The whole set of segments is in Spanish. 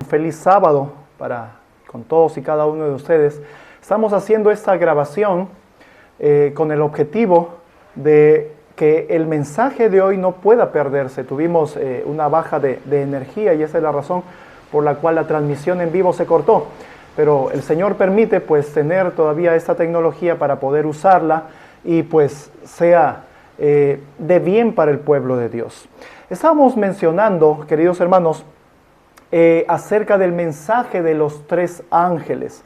feliz sábado con todos y cada uno de ustedes. Estamos haciendo esta grabación con el objetivo de que el mensaje de hoy no pueda perderse. Tuvimos una baja de energía y esa es la razón por la cual la transmisión en vivo se cortó. Pero el Señor permite pues tener todavía esta tecnología para poder usarla y pues sea de bien para el pueblo de Dios. Estábamos mencionando, queridos hermanos, acerca del mensaje de los tres ángeles.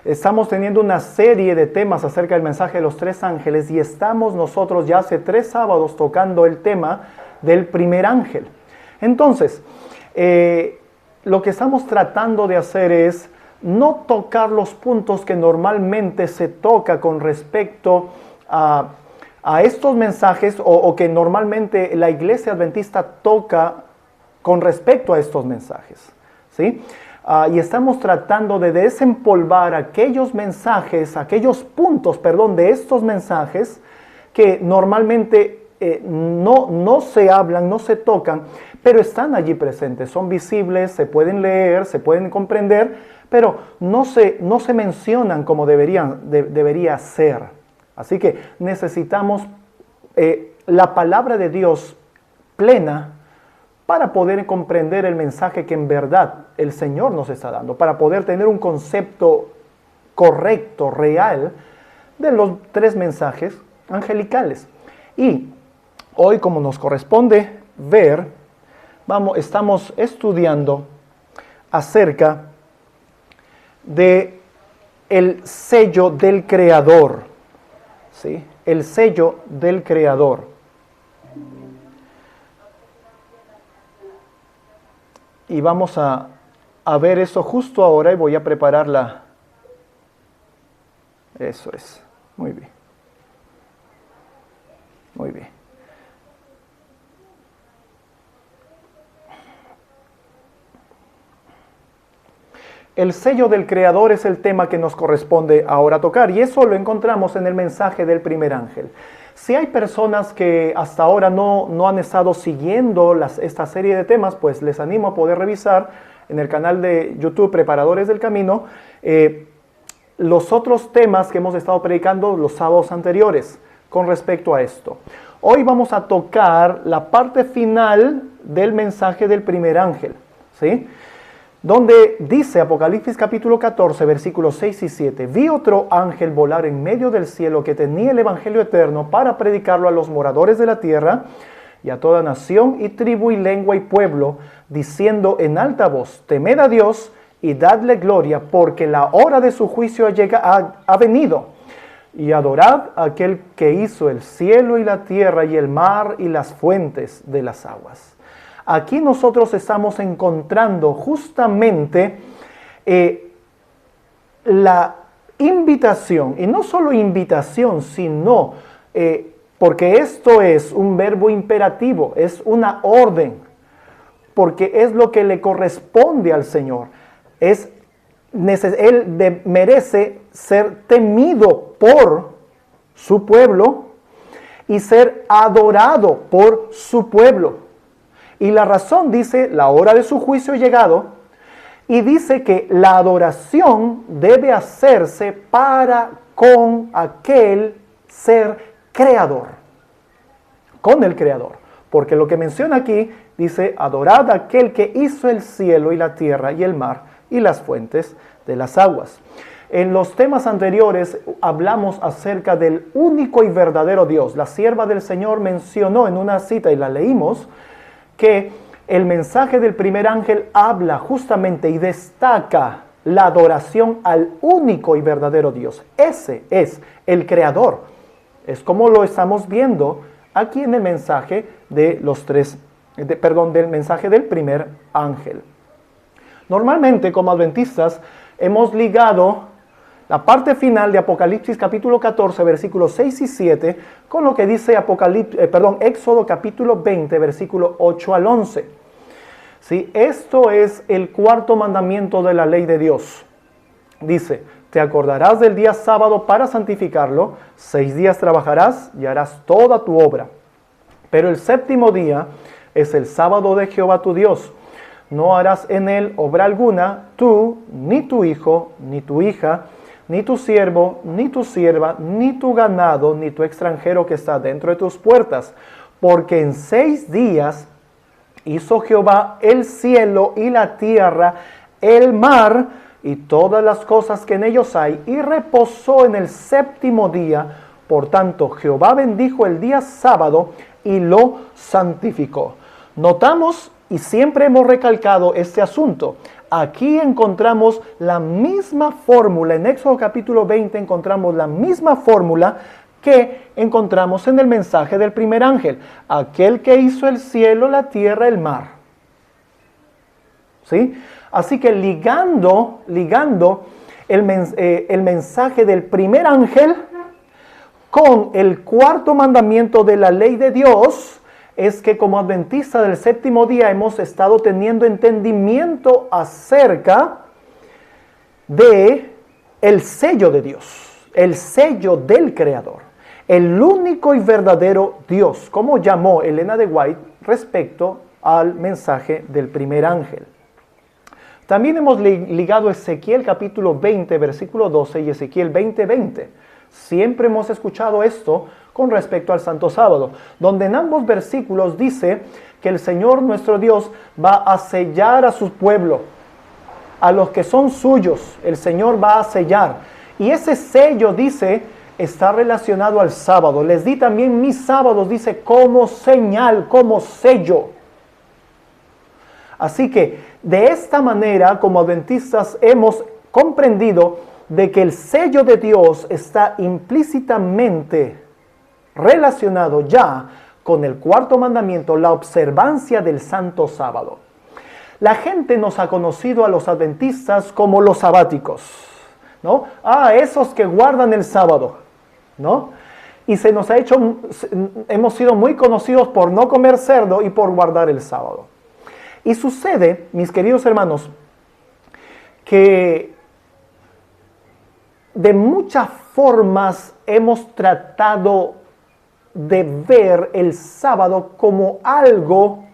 Estamos teniendo una serie de temas acerca del mensaje de los tres ángeles y estamos nosotros ya hace 3 sábados tocando el tema del primer ángel. Entonces, lo que estamos tratando de hacer es no tocar los puntos que normalmente se toca con respecto a estos mensajes o que normalmente la Iglesia Adventista toca con respecto a estos mensajes, ¿sí? Y estamos tratando de desempolvar aquellos mensajes, aquellos puntos, de estos mensajes que normalmente no se hablan, no se tocan, pero están allí presentes, son visibles, se pueden leer, se pueden comprender, pero no se mencionan como debería ser. Así que necesitamos la palabra de Dios plena para poder comprender el mensaje que en verdad el Señor nos está dando, para poder tener un concepto correcto, real, de los 3 mensajes angelicales. Y hoy, como nos corresponde ver, estamos estudiando acerca de el sello del Creador, ¿sí? El sello del Creador. Y vamos a ver eso justo ahora y voy a prepararla. Eso es. Muy bien. Muy bien. El sello del Creador es el tema que nos corresponde ahora tocar y eso lo encontramos en el mensaje del primer ángel. Si hay personas que hasta ahora no han estado siguiendo esta serie de temas, pues les animo a poder revisar en el canal de YouTube Preparadores del Camino los otros temas que hemos estado predicando los sábados anteriores con respecto a esto. Hoy vamos a tocar la parte final del mensaje del primer ángel, ¿sí? Donde dice Apocalipsis capítulo 14, versículos 6 y 7, vi otro ángel volar en medio del cielo que tenía el evangelio eterno para predicarlo a los moradores de la tierra y a toda nación y tribu y lengua y pueblo, diciendo en alta voz, temed a Dios y dadle gloria, porque la hora de su juicio ha venido, y adorad a aquel que hizo el cielo y la tierra y el mar y las fuentes de las aguas. Aquí nosotros estamos encontrando justamente la invitación, y no solo invitación, sino porque esto es un verbo imperativo, es una orden, porque es lo que le corresponde al Señor. Él merece ser temido por su pueblo y ser adorado por su pueblo. Y la razón dice, la hora de su juicio ha llegado, y dice que la adoración debe hacerse para con aquel ser creador, con el creador. Porque lo que menciona aquí dice, adorad a aquel que hizo el cielo y la tierra y el mar y las fuentes de las aguas. En los temas anteriores hablamos acerca del único y verdadero Dios. La sierva del Señor mencionó en una cita, y la leímos, que el mensaje del primer ángel habla justamente y destaca la adoración al único y verdadero Dios. Ese es el creador. Es como lo estamos viendo aquí en el mensaje del mensaje del primer ángel. Normalmente, como adventistas, hemos ligado la parte final de Apocalipsis capítulo 14, versículos 6 y 7, con lo que dice Éxodo capítulo 20, versículo 8 al 11. ¿Sí? Esto es el 4º mandamiento de la ley de Dios. Dice, te acordarás del día sábado para santificarlo, 6 días trabajarás y harás toda tu obra. Pero el 7º día es el sábado de Jehová tu Dios. No harás en él obra alguna, tú, ni tu hijo, ni tu hija, ni tu siervo, ni tu sierva, ni tu ganado, ni tu extranjero que está dentro de tus puertas. Porque en 6 días hizo Jehová el cielo y la tierra, el mar y todas las cosas que en ellos hay, y reposó en el 7º día. Por tanto, Jehová bendijo el día sábado y lo santificó. Notamos y siempre hemos recalcado este asunto. Aquí encontramos la misma fórmula, en Éxodo capítulo 20 encontramos la misma fórmula que encontramos en el mensaje del primer ángel. Aquel que hizo el cielo, la tierra, el mar. ¿Sí? Así que ligando el mensaje del primer ángel con el 4º mandamiento de la ley de Dios, es que como adventistas del 7º día hemos estado teniendo entendimiento acerca de el sello de Dios, el sello del Creador, el único y verdadero Dios, como llamó Elena de White respecto al mensaje del primer ángel. También hemos ligado Ezequiel capítulo 20, versículo 12 y Ezequiel 20, 20. Siempre hemos escuchado esto con respecto al Santo Sábado, donde en ambos versículos dice que el Señor nuestro Dios va a sellar a su pueblo, a los que son suyos, el Señor va a sellar. Y ese sello, dice, está relacionado al sábado. Les di también mis sábados, dice, como señal, como sello. Así que de esta manera, como adventistas, hemos comprendido de que el sello de Dios está implícitamente relacionado ya con el 4º mandamiento, la observancia del Santo Sábado. La gente nos ha conocido a los adventistas como los sabáticos, ¿no? Esos que guardan el sábado, ¿no? Y se nos ha hecho, hemos sido muy conocidos por no comer cerdo y por guardar el sábado. Y sucede, mis queridos hermanos, que de muchas formas hemos tratado de ver el sábado como algo,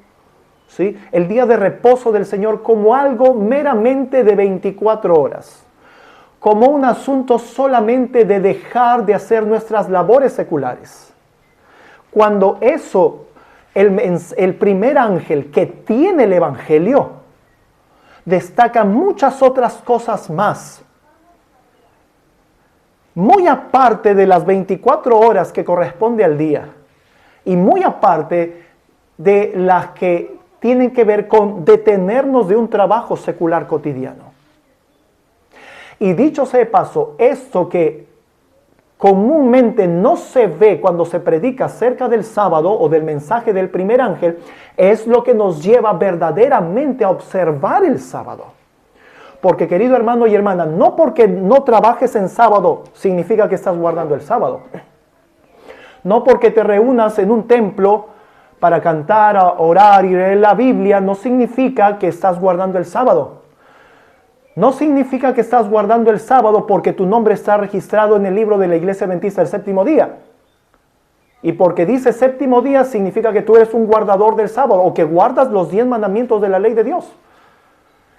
¿sí? El día de reposo del Señor como algo meramente de 24 horas, como un asunto solamente de dejar de hacer nuestras labores seculares. Cuando eso, el primer ángel que tiene el Evangelio, destaca muchas otras cosas más, muy aparte de las 24 horas que corresponde al día, y muy aparte de las que tienen que ver con detenernos de un trabajo secular cotidiano. Y dicho sea de paso, esto que comúnmente no se ve cuando se predica acerca del sábado o del mensaje del primer ángel, es lo que nos lleva verdaderamente a observar el sábado. Porque, querido hermano y hermana, no porque no trabajes en sábado significa que estás guardando el sábado. No porque te reúnas en un templo para cantar, orar y leer la Biblia, no significa que estás guardando el sábado. No significa que estás guardando el sábado porque tu nombre está registrado en el libro de la Iglesia Adventista del 7º día. Y porque dice 7º día significa que tú eres un guardador del sábado o que guardas los 10 mandamientos de la ley de Dios.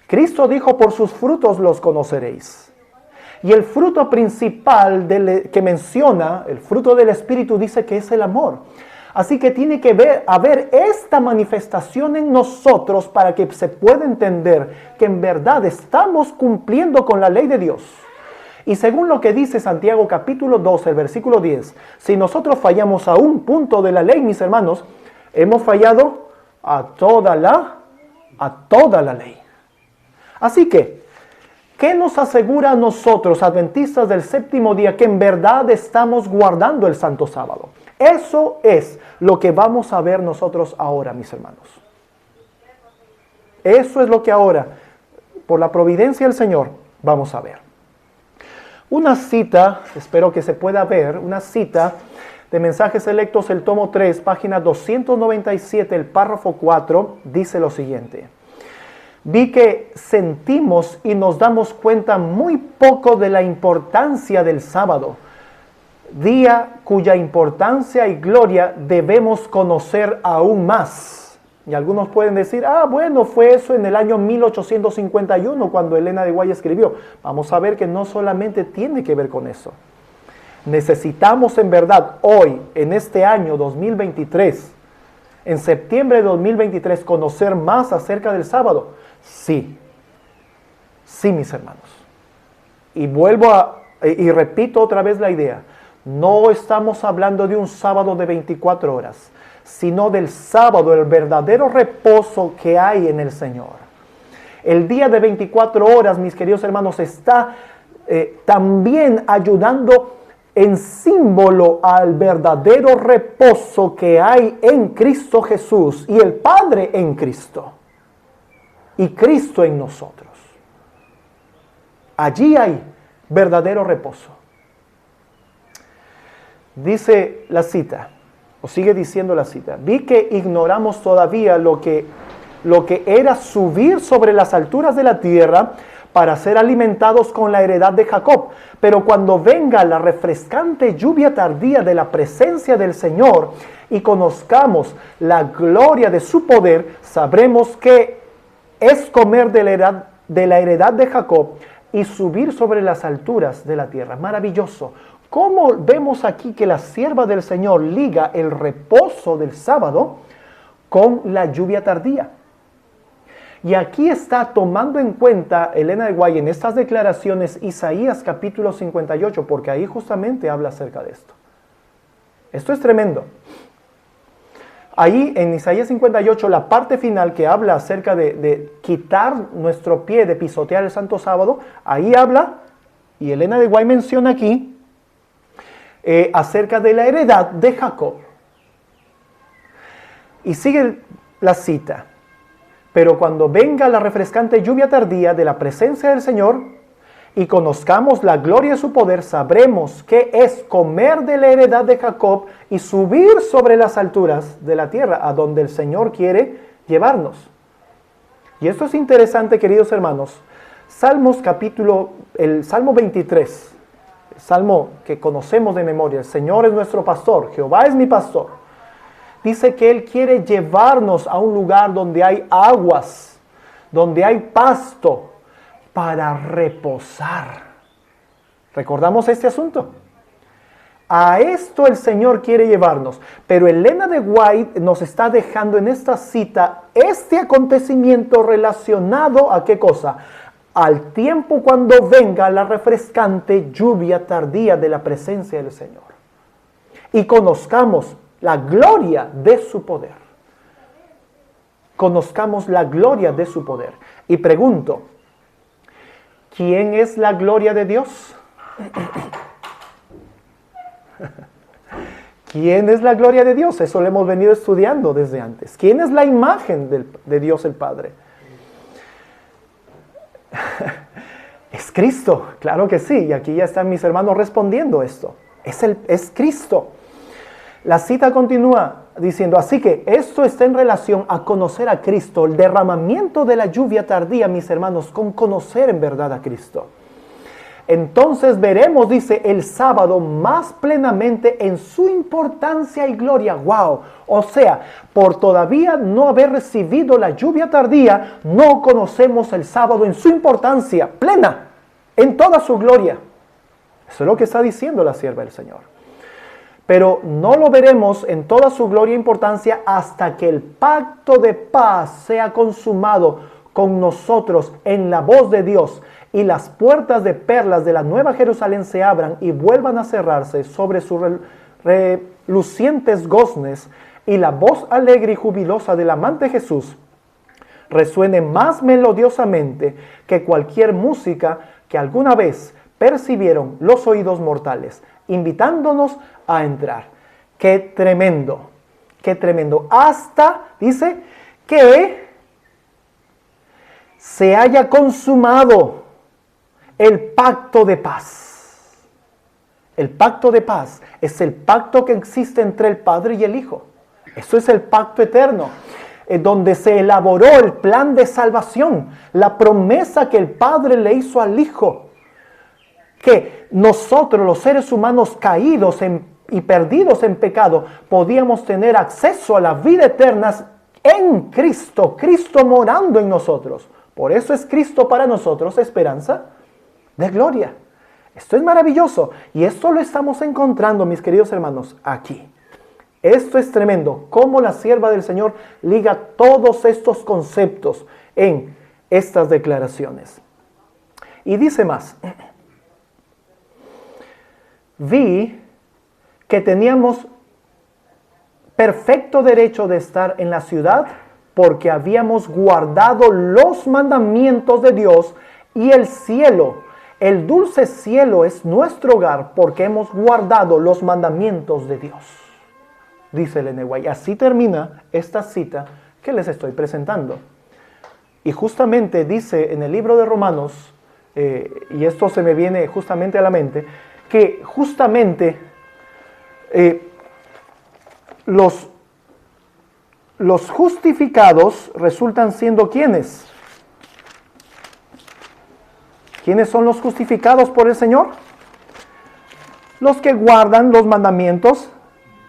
Cristo dijo, por sus frutos los conoceréis. Y el fruto principal que menciona, el fruto del Espíritu, dice que es el amor. Así que tiene que haber esta manifestación en nosotros para que se pueda entender que en verdad estamos cumpliendo con la ley de Dios. Y según lo que dice Santiago capítulo 12, el versículo 10, si nosotros fallamos a un punto de la ley, mis hermanos, hemos fallado a toda la ley. Así que, ¿qué nos asegura a nosotros, adventistas del 7º día, que en verdad estamos guardando el Santo Sábado? Eso es lo que vamos a ver nosotros ahora, mis hermanos. Eso es lo que ahora, por la providencia del Señor, vamos a ver. Una cita, espero que se pueda ver, una cita de Mensajes Selectos, el tomo 3, página 297, el párrafo 4, dice lo siguiente. Vi que sentimos y nos damos cuenta muy poco de la importancia del sábado, día cuya importancia y gloria debemos conocer aún más. Y algunos pueden decir, bueno, fue eso en el año 1851 cuando Elena de White escribió. Vamos a ver que no solamente tiene que ver con eso. Necesitamos en verdad hoy, en este año 2023, en septiembre de 2023, conocer más acerca del sábado. Sí, mis hermanos. Y repito otra vez la idea. No estamos hablando de un sábado de 24 horas, sino del sábado, el verdadero reposo que hay en el Señor. El día de 24 horas, mis queridos hermanos, está también ayudando en símbolo al verdadero reposo que hay en Cristo Jesús y el Padre en Cristo y Cristo en nosotros. Allí hay verdadero reposo. Dice la cita, o sigue diciendo la cita: vi que ignoramos todavía lo que era subir sobre las alturas de la tierra para ser alimentados con la heredad de Jacob. Pero cuando venga la refrescante lluvia tardía de la presencia del Señor y conozcamos la gloria de su poder, sabremos que es comer de la heredad de Jacob y subir sobre las alturas de la tierra. Maravilloso. ¿Cómo vemos aquí que la sierva del Señor liga el reposo del sábado con la lluvia tardía? Y aquí está tomando en cuenta Elena de White en estas declaraciones Isaías capítulo 58, porque ahí justamente habla acerca de esto. Esto es tremendo. Ahí en Isaías 58, la parte final que habla acerca de quitar nuestro pie, de pisotear el santo sábado, ahí habla, y Elena de White menciona aquí, acerca de la heredad de Jacob. Y sigue la cita: pero cuando venga la refrescante lluvia tardía de la presencia del Señor y conozcamos la gloria de su poder, sabremos que es comer de la heredad de Jacob y subir sobre las alturas de la tierra, a donde el Señor quiere llevarnos. Y esto es interesante, queridos hermanos. El Salmo 23, el Salmo que conocemos de memoria: el Señor es nuestro pastor, Jehová es mi pastor. Dice que Él quiere llevarnos a un lugar donde hay aguas, donde hay pasto, para reposar. ¿Recordamos este asunto? A esto el Señor quiere llevarnos. Pero Elena de White nos está dejando en esta cita este acontecimiento relacionado ¿a qué cosa? Al tiempo cuando venga la refrescante lluvia tardía de la presencia del Señor. Y conozcamos la gloria de su poder. Conozcamos la gloria de su poder. Y pregunto, ¿quién es la gloria de Dios? ¿Quién es la gloria de Dios? Eso lo hemos venido estudiando desde antes. ¿Quién es la imagen de Dios el Padre? Es Cristo, claro que sí. Y aquí ya están mis hermanos respondiendo esto. Es Cristo. La cita continúa diciendo: así que esto está en relación a conocer a Cristo, el derramamiento de la lluvia tardía, mis hermanos, con conocer en verdad a Cristo. Entonces veremos, dice, el sábado más plenamente en su importancia y gloria. ¡Wow! O sea, por todavía no haber recibido la lluvia tardía, no conocemos el sábado en su importancia plena, en toda su gloria. Eso es lo que está diciendo la sierva del Señor. Pero no lo veremos en toda su gloria e importancia hasta que el pacto de paz sea consumado con nosotros en la voz de Dios y las puertas de perlas de la Nueva Jerusalén se abran y vuelvan a cerrarse sobre sus relucientes goznes y la voz alegre y jubilosa del amante Jesús resuene más melodiosamente que cualquier música que alguna vez percibieron los oídos mortales, invitándonos a entrar. ¡Qué tremendo! ¡Qué tremendo! Hasta, dice, que se haya consumado el pacto de paz. El pacto de paz es el pacto que existe entre el Padre y el Hijo. Eso es el pacto eterno, donde se elaboró el plan de salvación, la promesa que el Padre le hizo al Hijo, que nosotros, los seres humanos caídos y perdidos en pecado, podíamos tener acceso a la vida eterna en Cristo, Cristo morando en nosotros. Por eso es Cristo para nosotros esperanza de gloria. Esto es maravilloso y esto lo estamos encontrando, mis queridos hermanos, aquí. Esto es tremendo, cómo la sierva del Señor liga todos estos conceptos en estas declaraciones. Y dice más, vi que teníamos perfecto derecho de estar en la ciudad porque habíamos guardado los mandamientos de Dios y el cielo. El dulce cielo es nuestro hogar porque hemos guardado los mandamientos de Dios. Dice el N.W. Así termina esta cita que les estoy presentando. Y justamente dice en el libro de Romanos, y esto se me viene justamente a la mente, que justamente los justificados resultan siendo ¿quiénes? ¿Quiénes son los justificados por el Señor? Los que guardan los mandamientos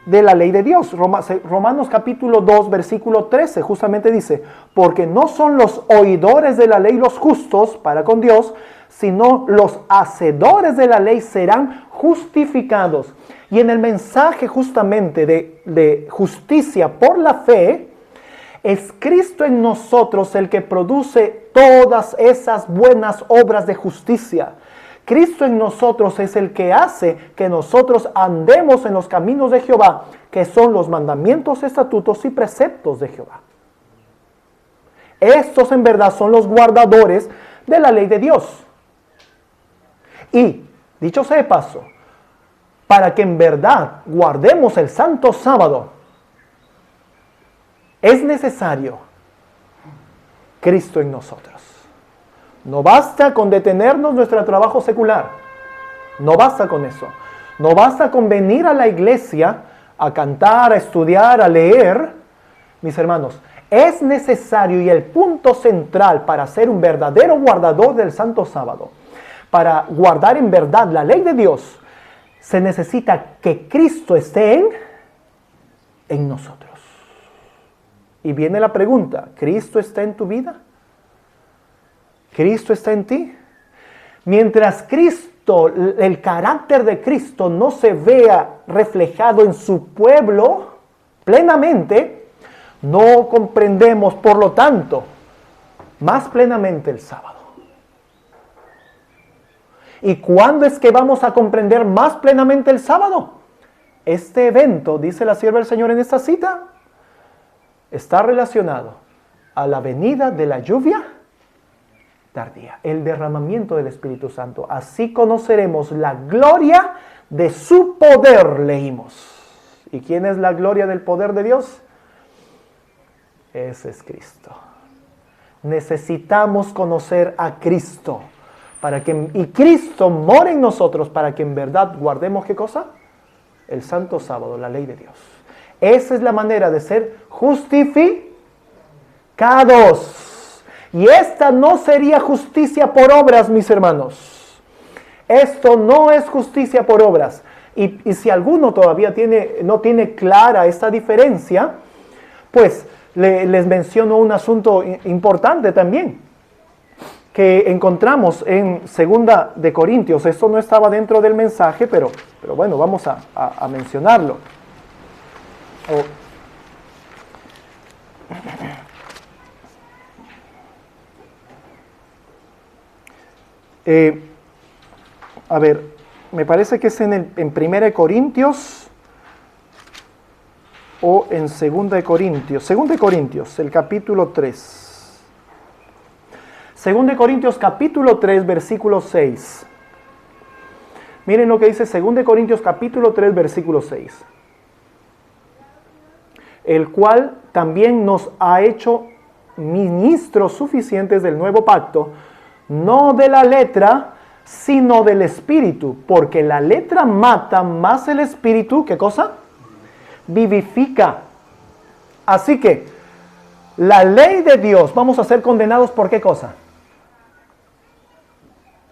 de la ley de Dios. Romanos capítulo 2, versículo 13, justamente dice, porque no son los oidores de la ley los justos para con Dios, sino los hacedores de la ley serán justificados. Y en el mensaje justamente de justicia por la fe, es Cristo en nosotros el que produce todas esas buenas obras de justicia. Cristo en nosotros es el que hace que nosotros andemos en los caminos de Jehová, que son los mandamientos, estatutos y preceptos de Jehová. Estos en verdad son los guardadores de la ley de Dios. Y, dicho sea de paso, para que en verdad guardemos el santo sábado, es necesario Cristo en nosotros. No basta con detenernos nuestro trabajo secular. No basta con eso. No basta con venir a la iglesia a cantar, a estudiar, a leer. Mis hermanos, es necesario y el punto central para ser un verdadero guardador del santo sábado, para guardar en verdad la ley de Dios, se necesita que Cristo esté en nosotros. Y viene la pregunta, ¿Cristo está en tu vida? ¿Cristo está en ti? Mientras Cristo, el carácter de Cristo no se vea reflejado en su pueblo plenamente, no comprendemos, por lo tanto, más plenamente el sábado. ¿Y cuándo es que vamos a comprender más plenamente el sábado? Este evento, dice la sierva del Señor en esta cita, está relacionado a la venida de la lluvia tardía, el derramamiento del Espíritu Santo. Así conoceremos la gloria de su poder, leímos. ¿Y quién es la gloria del poder de Dios? Ese es Cristo. Necesitamos conocer a Cristo y Cristo mora en nosotros para que en verdad guardemos ¿qué cosa? El santo sábado, la ley de Dios. Esa es la manera de ser justificados. Y esta no sería justicia por obras, mis hermanos. Esto no es justicia por obras. Y si alguno todavía no tiene clara esta diferencia, pues les menciono un asunto importante también, que encontramos en 2 de Corintios. Esto no estaba dentro del mensaje, pero bueno, vamos a mencionarlo. A ver, me parece que es en 1 Corintios o en 2 de Corintios. 2 de Corintios, el capítulo 3. 2 de Corintios, capítulo 3, versículo 6. Miren lo que dice 2 de Corintios, capítulo 3, versículo 6. El cual también nos ha hecho ministros suficientes del nuevo pacto, no de la letra, sino del Espíritu, porque la letra mata, más el Espíritu, ¿qué cosa? Vivifica. Así que, la ley de Dios, vamos a ser condenados ¿por qué cosa?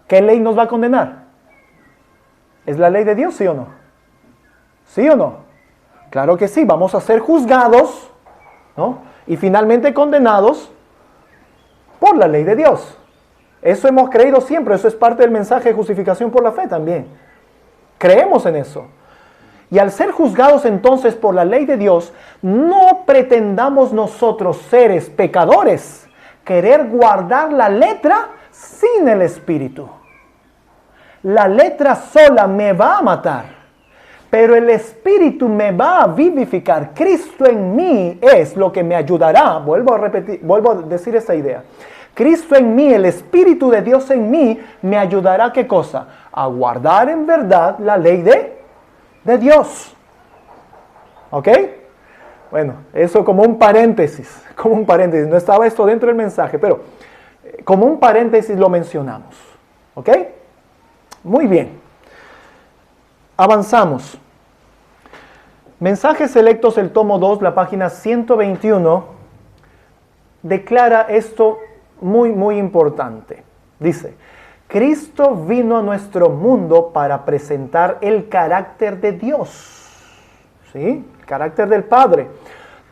¿Qué ley nos va a condenar? ¿Es la ley de Dios, sí o no? ¿Sí o no? Claro que sí, vamos a ser juzgados, ¿no? y finalmente condenados por la ley de Dios. Eso hemos creído siempre, eso es parte del mensaje de justificación por la fe también. Creemos en eso. Y al ser juzgados entonces por la ley de Dios, no pretendamos nosotros, seres pecadores, querer guardar la letra sin el Espíritu. La letra sola me va a matar, pero el Espíritu me va a vivificar. Cristo en mí es lo que me ayudará. Vuelvo a decir esta idea. Cristo en mí, el Espíritu de Dios en mí, me ayudará, ¿qué cosa? A guardar en verdad la ley de Dios. ¿Ok? Bueno, eso como un paréntesis. No estaba esto dentro del mensaje, pero como un paréntesis lo mencionamos. ¿Ok? Muy bien. Avanzamos. Mensajes selectos, el tomo 2, la página 121, declara esto muy importante. Dice: Cristo vino a nuestro mundo para presentar el carácter de Dios, ¿sí? El carácter del Padre,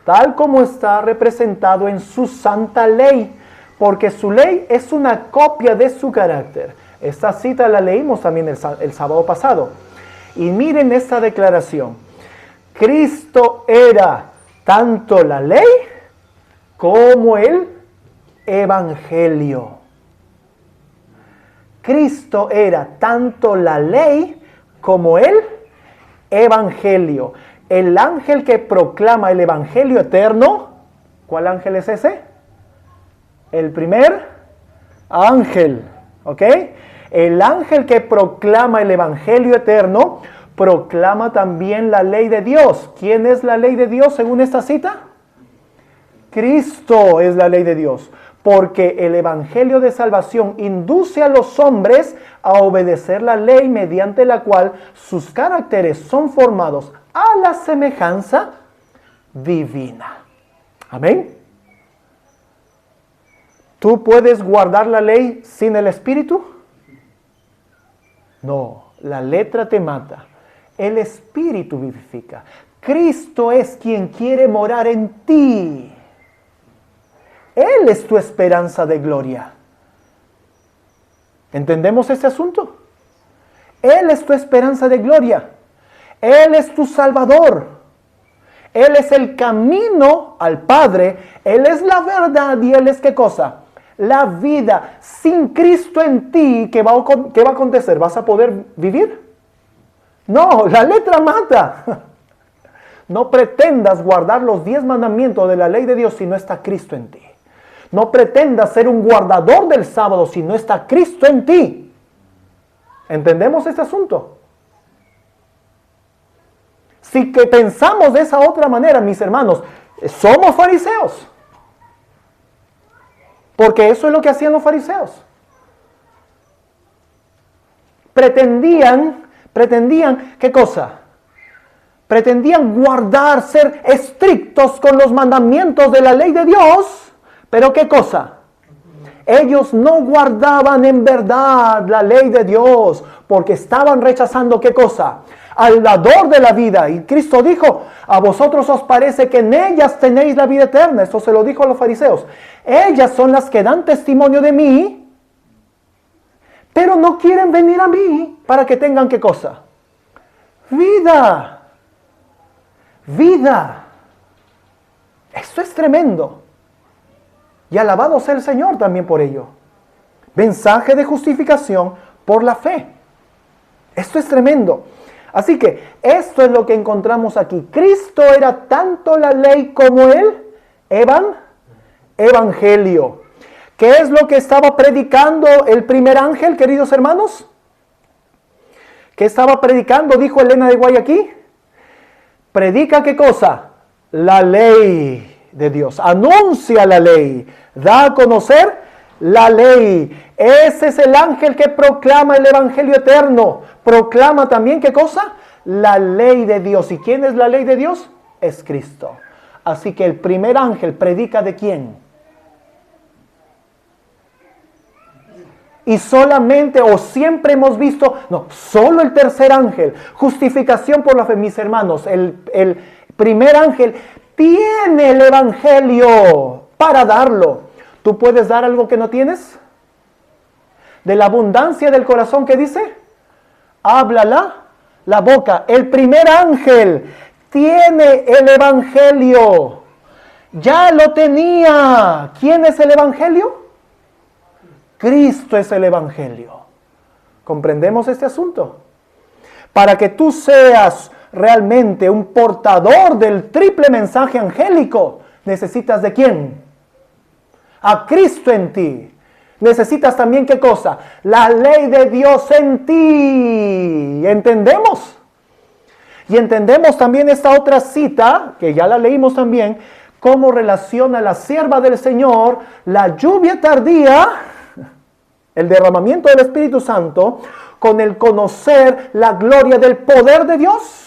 tal como está representado en su santa ley, porque su ley es una copia de su carácter. Esta cita la leímos también el sábado pasado. Y miren esta declaración: Cristo era tanto la ley como el Evangelio. Cristo era tanto la ley como el Evangelio. El ángel que proclama el Evangelio eterno, ¿cuál ángel es ese? El primer ángel, ¿ok? El ángel que proclama el Evangelio eterno, proclama también la ley de Dios. ¿Quién es la ley de Dios según esta cita? Cristo es la ley de Dios. Porque el Evangelio de salvación induce a los hombres a obedecer la ley mediante la cual sus caracteres son formados a la semejanza divina. Amén. ¿Tú puedes guardar la ley sin el Espíritu? No, la letra te mata. El Espíritu vivifica. Cristo es quien quiere morar en ti. Él es tu esperanza de gloria. ¿Entendemos este asunto? Él es tu esperanza de gloria. Él es tu Salvador. Él es el camino al Padre. Él es la verdad y Él es ¿qué cosa? La vida. Sin Cristo en ti, ¿qué va a acontecer? ¿Vas a poder vivir? No, la letra mata. No pretendas guardar los 10 mandamientos de la ley de Dios si no está Cristo en ti. No pretendas ser un guardador del sábado si no está Cristo en ti. ¿Entendemos este asunto? Si que pensamos de esa otra manera, mis hermanos, somos fariseos. Porque eso es lo que hacían los fariseos. Pretendían, ¿qué cosa? Pretendían guardar, ser estrictos con los mandamientos de la ley de Dios. ¿Pero qué cosa? Ellos no guardaban en verdad la ley de Dios, porque estaban rechazando ¿qué cosa? Al dador de la vida. Y Cristo dijo: a vosotros os parece que en ellas tenéis la vida eterna. Esto se lo dijo a los fariseos. Ellas son las que dan testimonio de mí, pero no quieren venir a mí para que tengan ¿qué cosa? Vida. Vida. Esto es tremendo. Y alabado sea el Señor también por ello. Mensaje de justificación por la fe. Esto es tremendo. Así que esto es lo que encontramos aquí. Cristo era tanto la ley como el Evangelio. ¿Qué es lo que estaba predicando el primer ángel, queridos hermanos? ¿Qué estaba predicando? Dijo Elena de Guayaquil. Predica ¿qué cosa? La ley de Dios. Anuncia la ley. Da a conocer la ley. Ese es el ángel que proclama el Evangelio eterno. Proclama también ¿qué cosa? La ley de Dios. ¿Y quién es la ley de Dios? Es Cristo. Así que el primer ángel predica ¿de quién? Y solamente o siempre hemos visto, no, solo el tercer ángel. Justificación por la fe, mis hermanos. El primer ángel tiene el Evangelio para darlo. ¿Tú puedes dar algo que no tienes? De la abundancia del corazón, ¿qué dice? Háblala la boca. El primer ángel tiene el Evangelio. Ya lo tenía. ¿Quién es el Evangelio? Cristo es el Evangelio. ¿Comprendemos este asunto? Para que tú seas realmente un portador del triple mensaje angélico, necesitas ¿de quién? A Cristo en ti. Necesitas también ¿qué cosa? La ley de Dios en ti. ¿Entendemos? Y entendemos también esta otra cita, que ya la leímos también, cómo relaciona la sierva del Señor, la lluvia tardía, el derramamiento del Espíritu Santo, con el conocer la gloria del poder de Dios.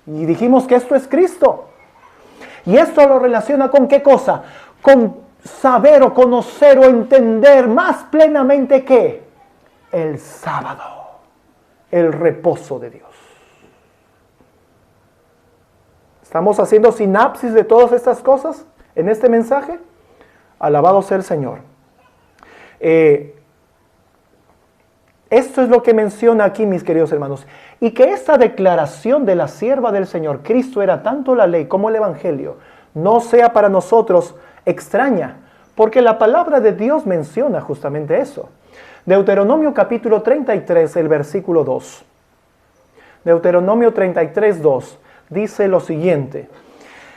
Y dijimos que esto es Cristo. Y esto lo relaciona con ¿qué cosa? Con saber o conocer o entender más plenamente que el sábado, el reposo de Dios. ¿Estamos haciendo sinapsis de todas estas cosas en este mensaje? Alabado sea el Señor. Esto es lo que menciona aquí, mis queridos hermanos. Y que esta declaración de la sierva del Señor, Cristo era tanto la ley como el Evangelio, no sea para nosotros extraña, porque la palabra de Dios menciona justamente eso. Deuteronomio capítulo 33, el versículo 2. Deuteronomio 33, 2, dice lo siguiente.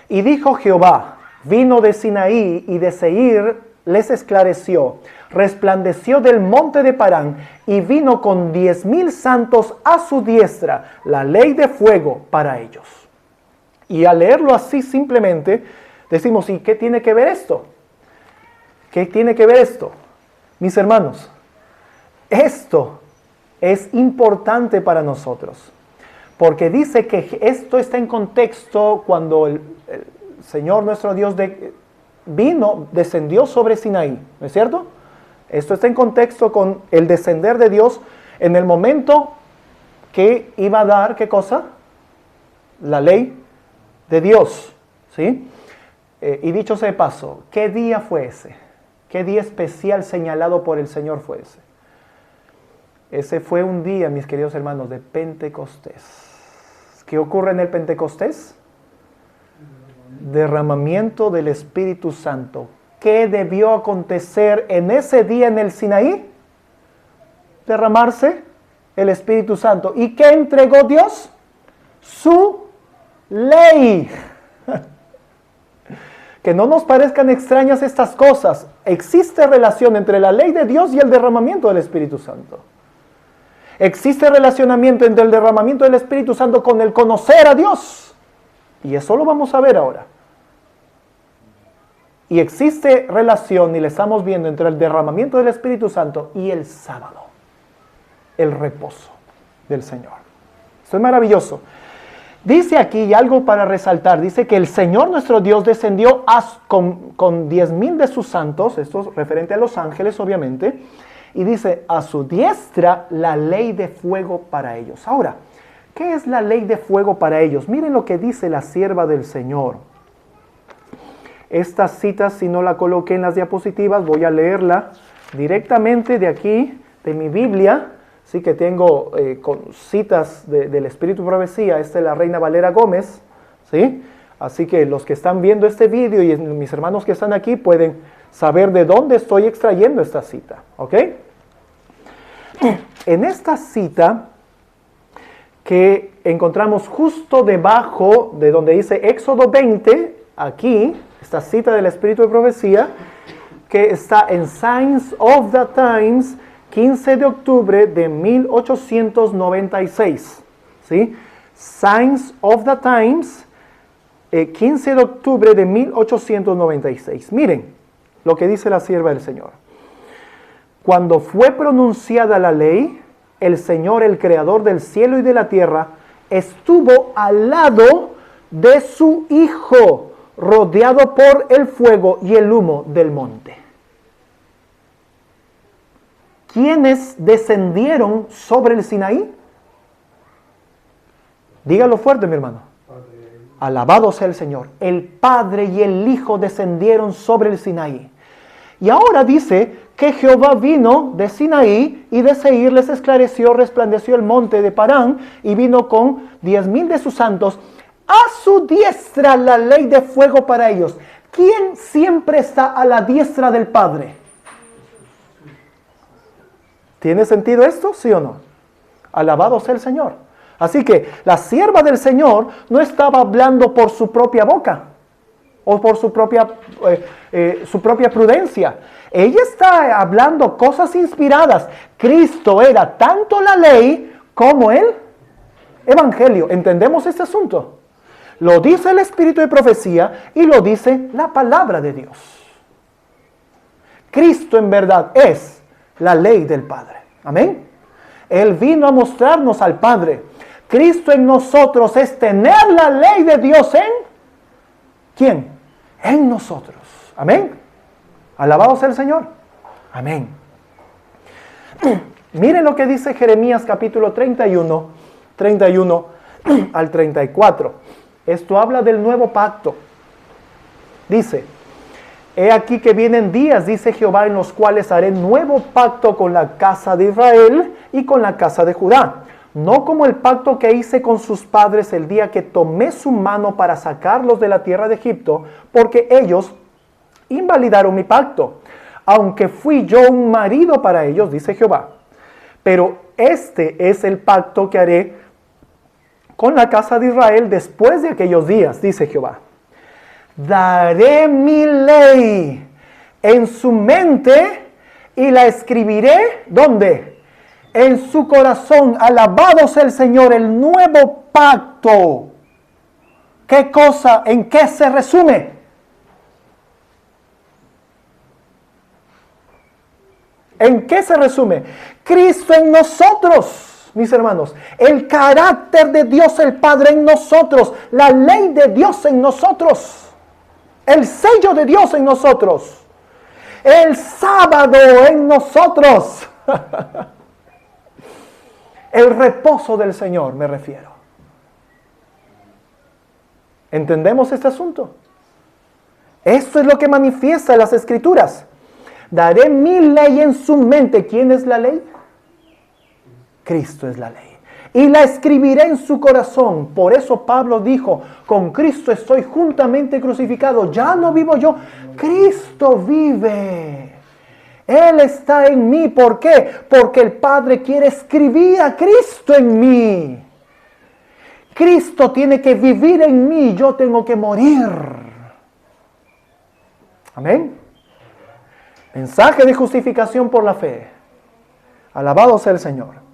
Y dijo Jehová, vino de Sinaí y de Seir les esclareció, resplandeció del monte de Parán y vino con 10,000 santos a su diestra, la ley de fuego para ellos. Y al leerlo así simplemente, decimos, ¿y qué tiene que ver esto? ¿Qué tiene que ver esto? Mis hermanos, esto es importante para nosotros, porque dice que esto está en contexto cuando el Señor nuestro Dios descendió sobre Sinaí, ¿no es cierto? Esto está en contexto con el descender de Dios en el momento que iba a dar, ¿qué cosa? La ley de Dios, ¿sí? Y dicho sea de paso, ¿qué día fue ese? ¿Qué día especial señalado por el Señor fue ese? Ese fue un día, mis queridos hermanos, de Pentecostés. ¿Qué ocurre en el Pentecostés? Derramamiento del Espíritu Santo. ¿Qué debió acontecer en ese día en el Sinaí? Derramarse el Espíritu Santo. ¿Y qué entregó Dios? Su ley. Que no nos parezcan extrañas estas cosas. Existe relación entre la ley de Dios y el derramamiento del Espíritu Santo. Existe relacionamiento entre el derramamiento del Espíritu Santo con el conocer a Dios. Y eso lo vamos a ver ahora. Y existe relación, y le estamos viendo, entre el derramamiento del Espíritu Santo y el sábado. El reposo del Señor. Esto es maravilloso. Dice aquí algo para resaltar. Dice que el Señor nuestro Dios descendió con 10,000 de sus santos. Esto es referente a los ángeles, obviamente. Y dice, a su diestra la ley de fuego para ellos. Ahora, ¿qué es la ley de fuego para ellos? Miren lo que dice la sierva del Señor. Esta cita, si no la coloqué en las diapositivas, voy a leerla directamente de aquí, de mi Biblia. Sí que tengo con citas del Espíritu de Profecía. Esta es la Reina Valera Gómez. ¿Sí? Así que los que están viendo este video y mis hermanos que están aquí pueden saber de dónde estoy extrayendo esta cita. ¿Ok? En esta cita que encontramos justo debajo de donde dice Éxodo 20, aquí, esta cita del Espíritu de Profecía, que está en Signs of the Times, 15 de octubre de 1896. ¿Sí? Signs of the Times, 15 de octubre de 1896. Miren lo que dice la sierva del Señor. Cuando fue pronunciada la ley, el Señor, el Creador del cielo y de la tierra, estuvo al lado de su Hijo, rodeado por el fuego y el humo del monte. ¿Quiénes descendieron sobre el Sinaí? Dígalo fuerte, mi hermano. Alabado sea el Señor. El Padre y el Hijo descendieron sobre el Sinaí. Y ahora dice que Jehová vino de Sinaí y de Seir les esclareció, resplandeció el monte de Parán y vino con 10,000 de sus santos. A su diestra la ley de fuego para ellos. ¿Quién siempre está a la diestra del Padre? ¿Tiene sentido esto? ¿Sí o no? Alabado sea el Señor. Así que la sierva del Señor no estaba hablando por su propia boca o por su propia prudencia. Ella está hablando cosas inspiradas. Cristo era tanto la ley como el evangelio. ¿Entendemos este asunto? Lo dice el Espíritu de profecía y lo dice la palabra de Dios. Cristo en verdad es la ley del Padre. Amén. Él vino a mostrarnos al Padre. Cristo en nosotros es tener la ley de Dios en ¿quién? En nosotros. Amén. Alabado sea el Señor. Amén. Miren lo que dice Jeremías capítulo 31 al 34. Esto habla del nuevo pacto. Dice: he aquí que vienen días, dice Jehová, en los cuales haré nuevo pacto con la casa de Israel y con la casa de Judá. No como el pacto que hice con sus padres el día que tomé su mano para sacarlos de la tierra de Egipto, porque ellos invalidaron mi pacto, aunque fui yo un marido para ellos, dice Jehová. Pero este es el pacto que haré con la casa de Israel después de aquellos días, dice Jehová. Daré mi ley en su mente y la escribiré, ¿dónde? En su corazón. Alabado sea el Señor. El nuevo pacto. ¿Qué cosa? ¿En qué se resume? ¿En qué se resume? Cristo en nosotros, mis hermanos. El carácter de Dios el Padre en nosotros. La ley de Dios en nosotros. El sello de Dios en nosotros. El sábado en nosotros. El reposo del Señor, me refiero. ¿Entendemos este asunto? Esto es lo que manifiesta en las Escrituras. Daré mi ley en su mente. ¿Quién es la ley? Cristo es la ley. Y la escribiré en su corazón. Por eso Pablo dijo: con Cristo estoy juntamente crucificado. Ya no vivo yo, Cristo vive. Él está en mí. ¿Por qué? Porque el Padre quiere escribir a Cristo en mí. Cristo tiene que vivir en mí. Yo tengo que morir. Amén. Mensaje de justificación por la fe. Alabado sea el Señor.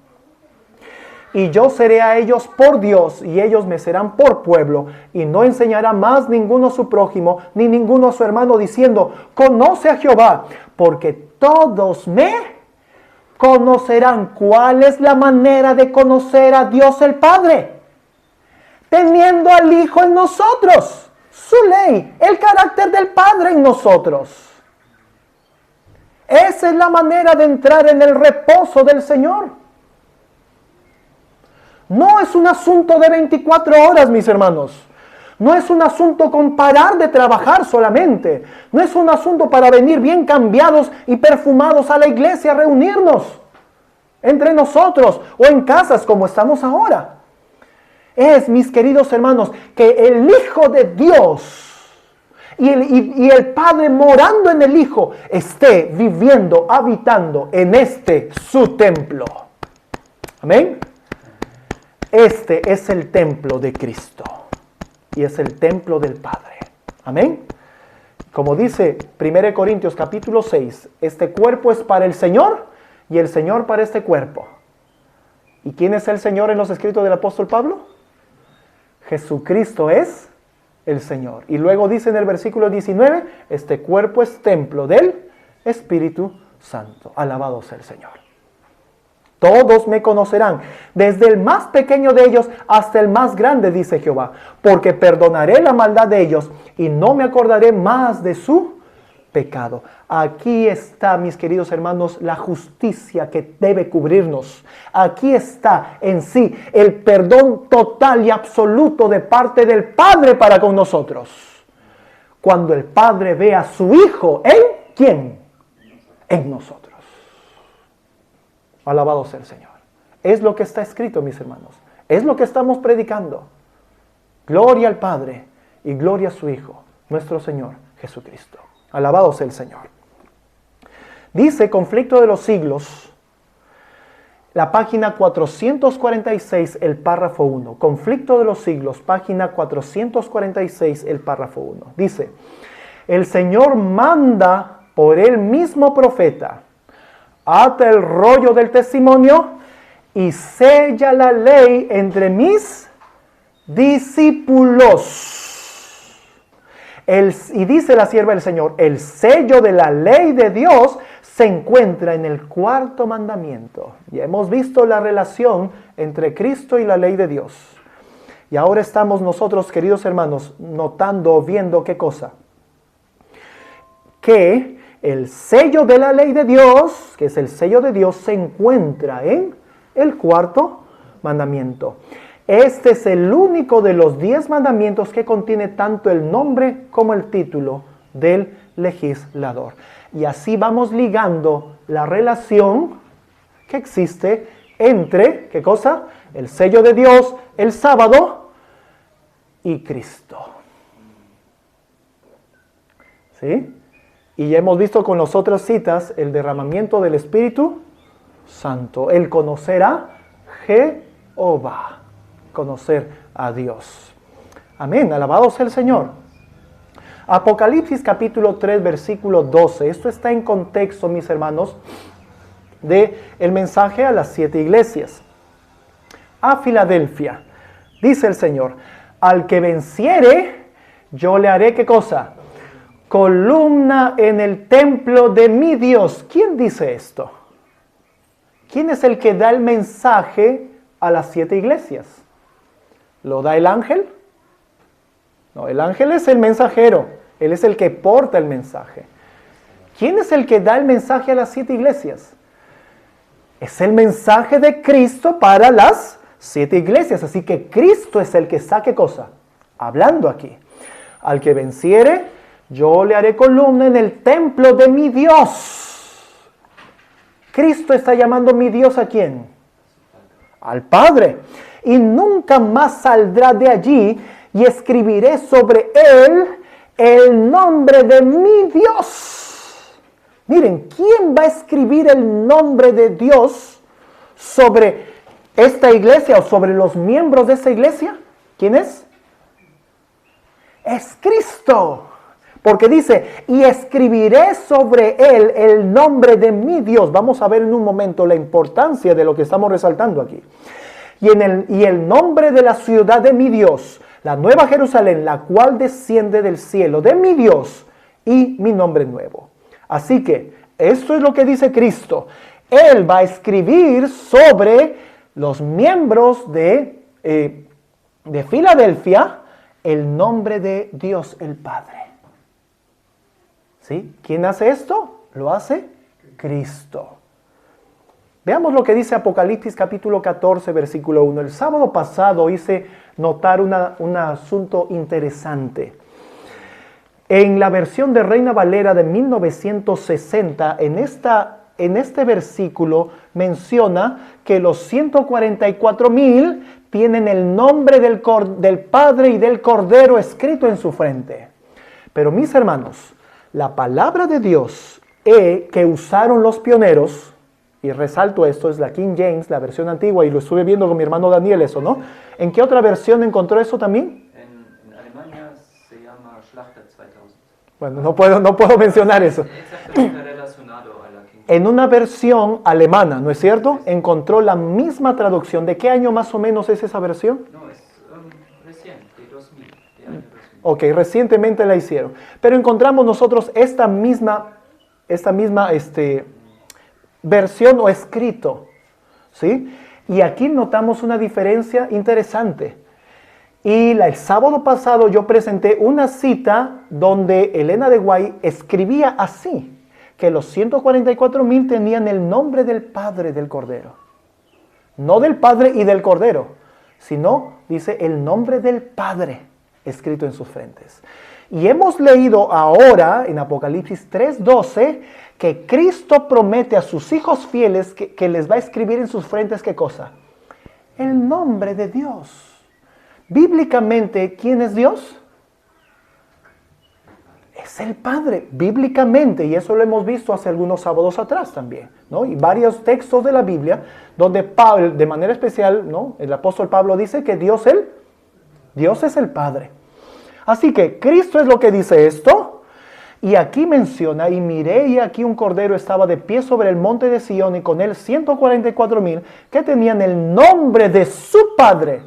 Y yo seré a ellos por Dios, y ellos me serán por pueblo, y no enseñará más ninguno a su prójimo, ni ninguno a su hermano, diciendo: conoce a Jehová, porque todos me conocerán. ¿Cuál es la manera de conocer a Dios el Padre? Teniendo al Hijo en nosotros, su ley, el carácter del Padre en nosotros. Esa es la manera de entrar en el reposo del Señor. No es un asunto de 24 horas, mis hermanos. No es un asunto con parar de trabajar solamente. No es un asunto para venir bien cambiados y perfumados a la iglesia a reunirnos entre nosotros o en casas como estamos ahora. Es, mis queridos hermanos, que el Hijo de Dios y el Padre morando en el Hijo esté viviendo, habitando en este su templo. Amén. Este es el templo de Cristo y es el templo del Padre. Amén. Como dice 1 Corintios capítulo 6, este cuerpo es para el Señor y el Señor para este cuerpo. ¿Y quién es el Señor en los escritos del apóstol Pablo? Jesucristo es el Señor. Y luego dice en el versículo 19, este cuerpo es templo del Espíritu Santo. Alabado sea el Señor. Todos me conocerán, desde el más pequeño de ellos hasta el más grande, dice Jehová, porque perdonaré la maldad de ellos y no me acordaré más de su pecado. Aquí está, mis queridos hermanos, la justicia que debe cubrirnos. Aquí está en sí el perdón total y absoluto de parte del Padre para con nosotros. Cuando el Padre ve a su Hijo, ¿en quién? En nosotros. Alabado sea el Señor. Es lo que está escrito, mis hermanos. Es lo que estamos predicando. Gloria al Padre y gloria a su Hijo, nuestro Señor Jesucristo. Alabado sea el Señor. Dice Conflicto de los Siglos, la página 446, el párrafo 1. Conflicto de los Siglos, página 446, el párrafo 1. Dice, el Señor manda por él mismo profeta, ata el rollo del testimonio y sella la ley entre mis discípulos. Y dice la sierva del Señor, el sello de la ley de Dios se encuentra en el cuarto mandamiento. Ya hemos visto la relación entre Cristo y la ley de Dios. Y ahora estamos nosotros, queridos hermanos, notando, viendo qué cosa. Que el sello de la ley de Dios, que es el sello de Dios, se encuentra en el cuarto mandamiento. Este es el único de los 10 mandamientos que contiene tanto el nombre como el título del legislador. Y así vamos ligando la relación que existe entre, ¿qué cosa? El sello de Dios, el sábado y Cristo. ¿Sí? Y ya hemos visto con las otras citas el derramamiento del Espíritu Santo, el conocer a Jehová, conocer a Dios. Amén, alabado sea el Señor. Apocalipsis capítulo 3, versículo 12. Esto está en contexto, mis hermanos, de el mensaje a las 7 iglesias. A Filadelfia, dice el Señor, al que venciere, yo le haré, ¿qué cosa? Columna en el templo de mi Dios. ¿Quién dice esto? ¿Quién es el que da el mensaje a las 7 iglesias? ¿Lo da el ángel? No, el ángel es el mensajero. Él es el que porta el mensaje. ¿Quién es el que da el mensaje a las 7 iglesias? Es el mensaje de Cristo para las 7 iglesias. Así que Cristo es el que está, ¿qué cosa? Hablando aquí. Al que venciere, yo le haré columna en el templo de mi Dios. Cristo está llamando mi Dios ¿a quién? Al Padre. Y nunca más saldrá de allí, y escribiré sobre él el nombre de mi Dios. Miren, ¿quién va a escribir el nombre de Dios sobre esta iglesia o sobre los miembros de esta iglesia? ¿Quién es? Es Cristo. Porque dice, y escribiré sobre él el nombre de mi Dios. Vamos a ver en un momento la importancia de lo que estamos resaltando aquí. Y el nombre de la ciudad de mi Dios, la nueva Jerusalén, la cual desciende del cielo de mi Dios, y mi nombre nuevo. Así que, esto es lo que dice Cristo. Él va a escribir sobre los miembros de Filadelfia el nombre de Dios el Padre. ¿Sí? ¿Quién hace esto? Lo hace Cristo. Veamos lo que dice Apocalipsis capítulo 14, versículo 1. El sábado pasado hice notar un asunto interesante. En la versión de Reina Valera de 1960, en este versículo menciona que los 144,000 tienen el nombre del Padre y del Cordero escrito en su frente. Pero mis hermanos, la palabra de Dios que usaron los pioneros, y resalto esto, es la King James, la versión antigua, y lo estuve viendo con mi hermano Daniel eso, ¿no? ¿En qué otra versión encontró eso también? En Alemania se llama Schlachter 2000. Bueno, no puedo mencionar eso. Exactamente relacionado a la King James. En una versión alemana, ¿no es cierto? Encontró la misma traducción. ¿De qué año más o menos es esa versión? No, es reciente, de 2000, de año 2000. Ok, recientemente la hicieron. Pero encontramos nosotros esta misma versión o escrito, ¿sí? Y aquí notamos una diferencia interesante. el sábado pasado yo presenté una cita donde Elena de White escribía así, que los 144,000 tenían el nombre del Padre del Cordero. No del Padre y del Cordero, sino, dice, el nombre del Padre escrito en sus frentes. Y hemos leído ahora en Apocalipsis 3:12 que Cristo promete a sus hijos fieles que les va a escribir en sus frentes, ¿qué cosa? El nombre de Dios. Bíblicamente, ¿quién es Dios? Es el Padre, bíblicamente, y eso lo hemos visto hace algunos sábados atrás también, ¿no? Y varios textos de la Biblia donde Pablo, de manera especial, ¿no? El apóstol Pablo dice que Dios es el Padre. Así que Cristo es lo que dice esto, y aquí menciona, y miré y aquí un cordero estaba de pie sobre el monte de Sión y con él 144,000 que tenían el nombre de su Padre.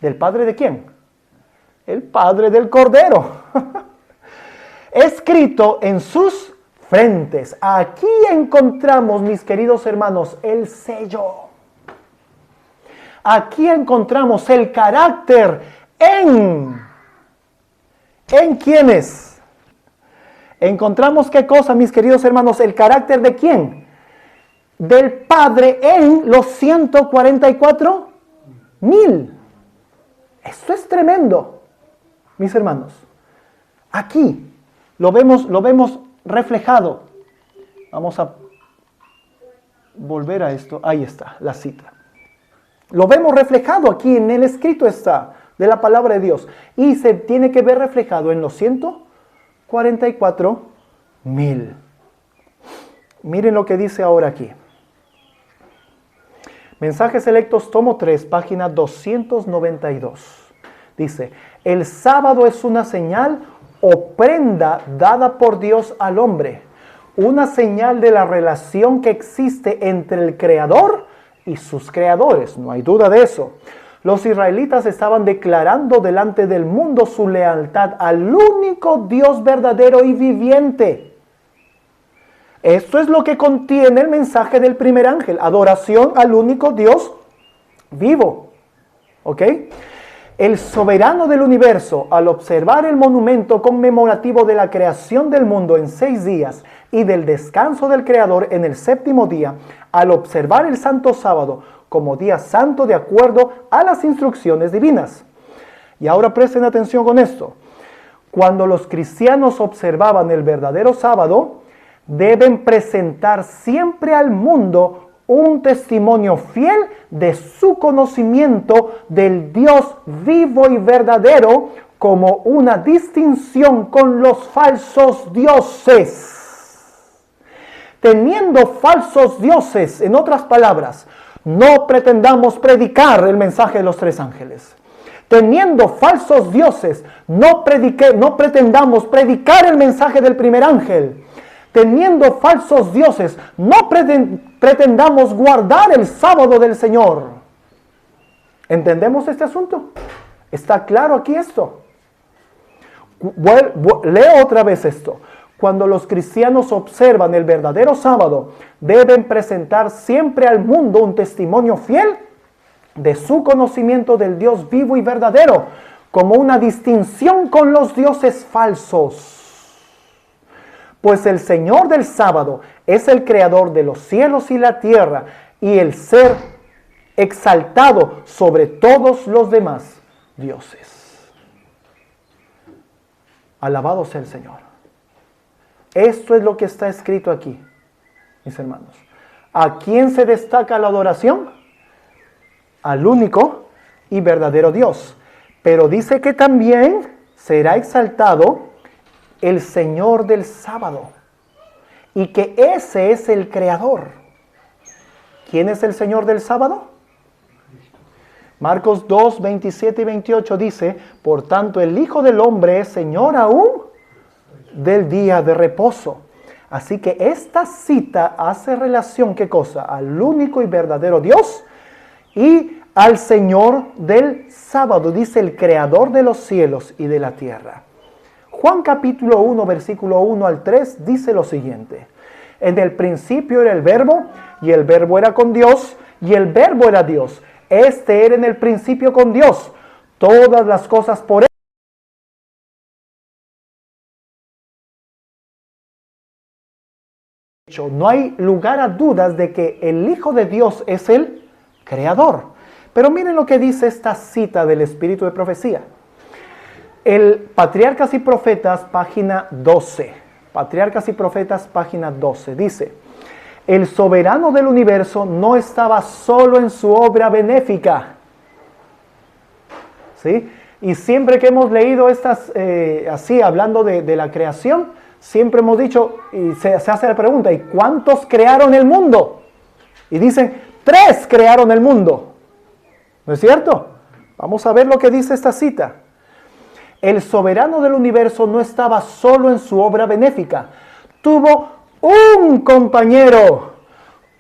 ¿Del Padre de quién? El Padre del Cordero. Escrito en sus frentes. Aquí encontramos, mis queridos hermanos, el sello. Aquí encontramos el carácter ¿en quiénes? Encontramos ¿qué cosa, mis queridos hermanos? El carácter ¿de quién? Del Padre en los 144,000. Esto es tremendo, mis hermanos. Aquí lo vemos reflejado. Vamos a volver a esto. Ahí está, la cita. Lo vemos reflejado aquí en el escrito está de la palabra de Dios. Y se tiene que ver reflejado en los 144,000. Miren lo que dice ahora aquí. Mensajes Selectos, tomo 3, página 292. Dice, el sábado es una señal o prenda dada por Dios al hombre. Una señal de la relación que existe entre el Creador y sus creadores. No hay duda de eso. Los israelitas estaban declarando delante del mundo su lealtad al único Dios verdadero y viviente. Esto es lo que contiene el mensaje del primer ángel. Adoración al único Dios vivo. ¿Ok? El soberano del universo, al observar el monumento conmemorativo de la creación del mundo en 6 días y del descanso del Creador en el 7º día, al observar el santo sábado como día santo de acuerdo a las instrucciones divinas. Y ahora presten atención con esto. Cuando los cristianos observaban el verdadero sábado, deben presentar siempre al mundo un testimonio fiel de su conocimiento del Dios vivo y verdadero como una distinción con los falsos dioses. Teniendo falsos dioses, en otras palabras, no pretendamos predicar el mensaje de los 3 ángeles. Teniendo falsos dioses, no pretendamos predicar el mensaje del primer ángel. Teniendo falsos dioses, no pretendamos guardar el sábado del Señor. ¿Entendemos este asunto? ¿Está claro aquí esto? Leo otra vez esto. Cuando los cristianos observan el verdadero sábado, deben presentar siempre al mundo un testimonio fiel de su conocimiento del Dios vivo y verdadero, como una distinción con los dioses falsos. Pues el Señor del sábado es el creador de los cielos y la tierra y el ser exaltado sobre todos los demás dioses. Alabado sea el Señor. Esto es lo que está escrito aquí, mis hermanos. ¿A quién se destaca la adoración? Al único y verdadero Dios. Pero dice que también será exaltado el Señor del sábado, y que ese es el Creador. ¿Quién es el Señor del sábado? Marcos 2, 27 y 28 dice, por tanto el Hijo del Hombre es Señor aún del día de reposo. Así que esta cita hace relación, ¿qué cosa? Al único y verdadero Dios y al Señor del sábado, dice el Creador de los cielos y de la tierra. Juan capítulo 1, versículo 1 al 3 dice lo siguiente. En el principio era el Verbo, y el Verbo era con Dios, y el Verbo era Dios. Este era en el principio con Dios. todas las cosas por Él. No hay lugar a dudas de que el Hijo de Dios es el Creador. Pero miren lo que dice esta cita del Espíritu de Profecía. El Patriarcas y Profetas, página 12. Patriarcas y Profetas, página 12. Dice, el soberano del universo no estaba solo en su obra benéfica. ¿Sí? Y siempre que hemos leído estas, así, hablando de la creación, siempre hemos dicho, y se hace la pregunta, ¿y cuántos crearon el mundo? Y dicen, 3 crearon el mundo. ¿No es cierto? Vamos a ver lo que dice esta cita. El soberano del universo no estaba solo en su obra benéfica. Tuvo un compañero,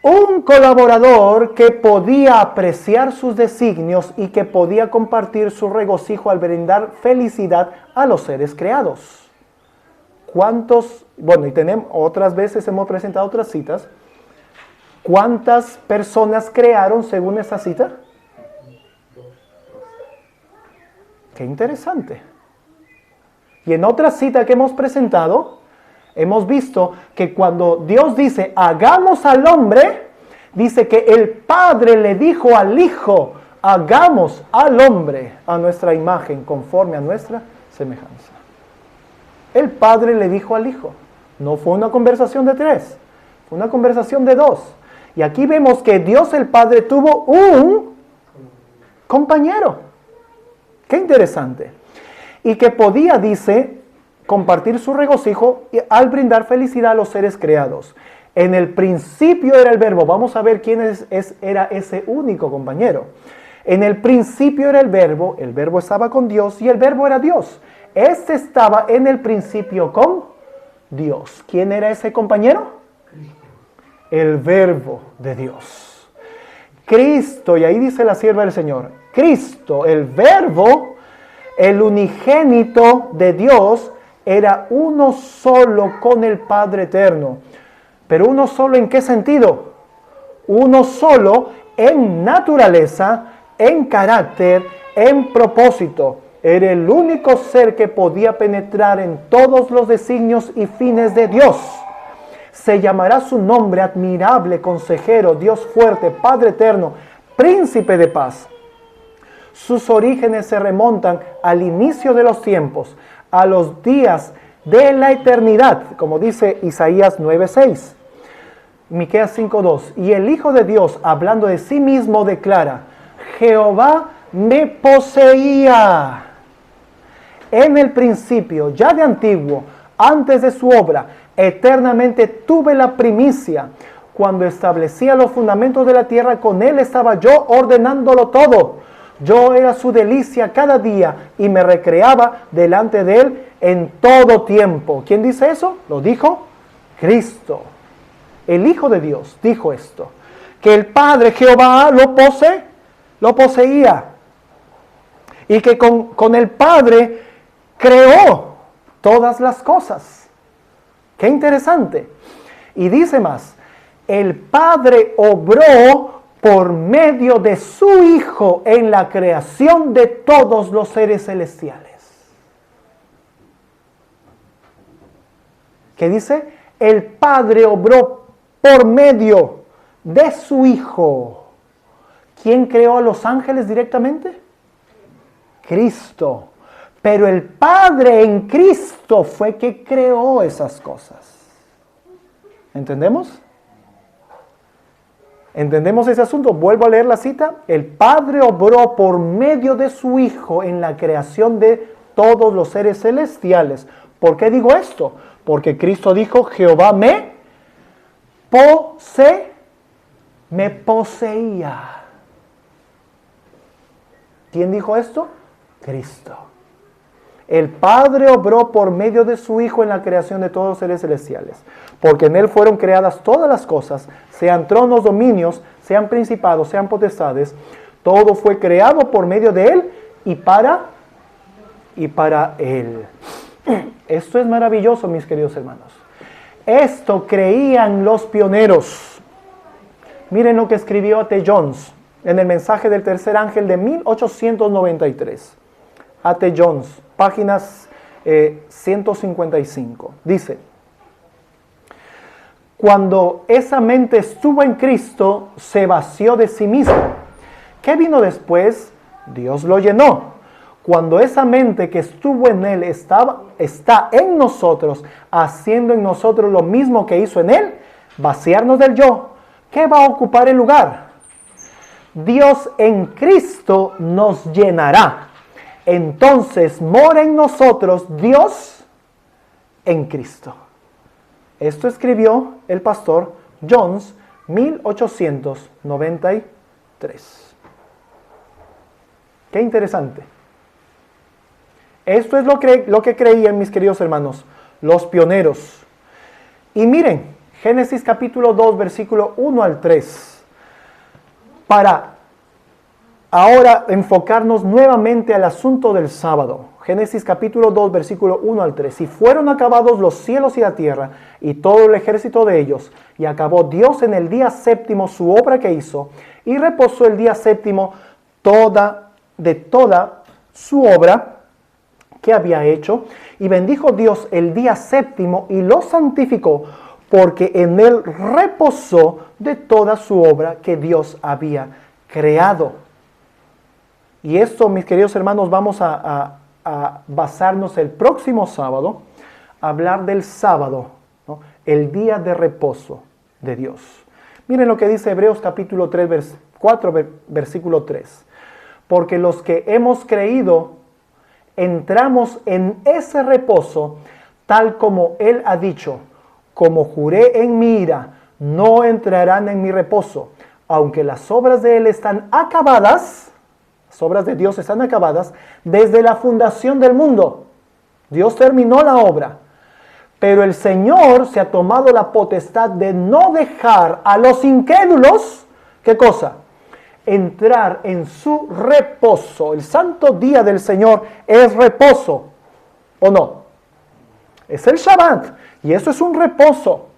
un colaborador que podía apreciar sus designios y que podía compartir su regocijo al brindar felicidad a los seres creados. ¿Cuántos? Bueno, y tenemos otras veces hemos presentado otras citas. ¿Cuántas personas crearon según esta cita? Qué interesante. Y en otra cita que hemos presentado, hemos visto que cuando Dios dice, hagamos al hombre, dice que el Padre le dijo al Hijo, hagamos al hombre a nuestra imagen, conforme a nuestra semejanza. El Padre le dijo al Hijo. No fue una conversación de 3, fue una conversación de 2. Y aquí vemos que Dios el Padre tuvo un compañero. Qué interesante. Y que podía, dice, compartir su regocijo al brindar felicidad a los seres creados. En el principio era el Verbo. Vamos a ver quién era ese único compañero. En el principio era el Verbo estaba con Dios y el Verbo era Dios. Este estaba en el principio con Dios. ¿Quién era ese compañero? El Verbo de Dios. Cristo, y ahí dice la sierva del Señor, Cristo, el Verbo, el unigénito de Dios, era uno solo con el Padre eterno. Pero uno solo ¿en qué sentido? Uno solo en naturaleza, en carácter, en propósito. Era el único ser que podía penetrar en todos los designios y fines de Dios. Se llamará su nombre admirable, consejero, Dios fuerte, Padre eterno, príncipe de paz. Sus orígenes se remontan al inicio de los tiempos, a los días de la eternidad, como dice Isaías 9:6, Miqueas 5:2. Y el Hijo de Dios, hablando de sí mismo, declara, Jehová me poseía. En el principio, ya de antiguo, antes de su obra, eternamente tuve la primicia. Cuando establecía los fundamentos de la tierra, con él estaba yo ordenándolo todo. Yo era su delicia cada día y me recreaba delante de él en todo tiempo. ¿Quién dice eso? Lo dijo Cristo. El Hijo de Dios dijo esto, que el Padre Jehová lo poseía. Y que con el Padre creó todas las cosas. Qué interesante. Y dice más, el Padre obró por medio de su Hijo en la creación de todos los seres celestiales. ¿Qué dice? El Padre obró por medio de su Hijo. ¿Quién creó a los ángeles directamente? Cristo. Pero el Padre en Cristo fue que creó esas cosas. ¿Entendemos? ¿Entendemos ese asunto? Vuelvo a leer la cita. El Padre obró por medio de su Hijo en la creación de todos los seres celestiales. ¿Por qué digo esto? Porque Cristo dijo, Jehová me poseía. ¿Quién dijo esto? Cristo. El Padre obró por medio de su Hijo en la creación de todos los seres celestiales, porque en Él fueron creadas todas las cosas, sean tronos, dominios, sean principados, sean potestades. Todo fue creado por medio de Él y para Él. Esto es maravilloso, mis queridos hermanos. Esto creían los pioneros. Miren lo que escribió A.T. Jones en el mensaje del tercer ángel de 1893. A.T. Jones, páginas 155. Dice: cuando esa mente estuvo en Cristo, se vació de sí mismo. ¿Qué vino después? Dios lo llenó. Cuando esa mente que estuvo en Él está en nosotros, haciendo en nosotros lo mismo que hizo en Él, vaciarnos del yo, ¿qué va a ocupar el lugar? Dios en Cristo nos llenará. Entonces mora en nosotros Dios en Cristo. Esto escribió el pastor Jones, 1893. Qué interesante. Esto es lo que creían, mis queridos hermanos, los pioneros. Y miren, Génesis capítulo 2, versículo 1 al 3. Para ahora enfocarnos nuevamente al asunto del sábado. Génesis capítulo 2, versículo 1 al 3. Y fueron acabados los cielos y la tierra y todo el ejército de ellos. Y acabó Dios en el día séptimo su obra que hizo. Y reposó el día séptimo de toda su obra que había hecho. Y bendijo Dios el día séptimo y lo santificó, porque en él reposó de toda su obra que Dios había creado. Y esto, mis queridos hermanos, vamos a basarnos el próximo sábado, a hablar del sábado, ¿no? El día de reposo de Dios. Miren lo que dice Hebreos capítulo 4, versículo 3. Porque los que hemos creído, entramos en ese reposo, tal como Él ha dicho: como juré en mi ira, no entrarán en mi reposo, aunque las obras de Él están acabadas. Las obras de Dios están acabadas desde la fundación del mundo. Dios terminó la obra. Pero el Señor se ha tomado la potestad de no dejar a los incrédulos, ¿qué cosa? Entrar en su reposo. El santo día del Señor es reposo, ¿o no? Es el Shabbat, y eso es un reposo.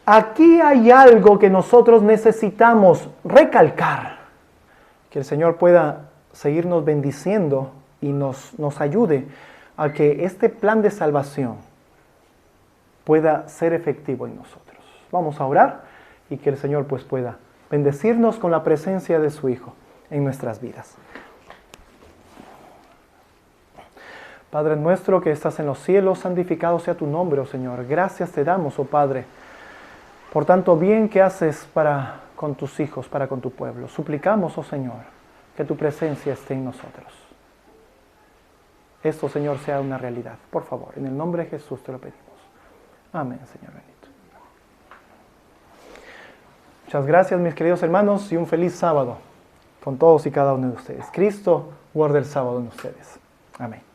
Aquí hay algo que nosotros necesitamos recalcar. Que el Señor pueda seguirnos bendiciendo y nos ayude a que este plan de salvación pueda ser efectivo en nosotros. Vamos a orar y que el Señor pues pueda bendecirnos con la presencia de su Hijo en nuestras vidas. Padre nuestro que estás en los cielos, santificado sea tu nombre, oh Señor. Gracias te damos, oh Padre, por tanto bien que haces para con tus hijos, para con tu pueblo. Suplicamos, oh Señor, que tu presencia esté en nosotros. Esto, Señor, sea una realidad. Por favor, en el nombre de Jesús te lo pedimos. Amén, Señor bendito. Muchas gracias, mis queridos hermanos, y un feliz sábado con todos y cada uno de ustedes. Cristo guarde el sábado en ustedes. Amén.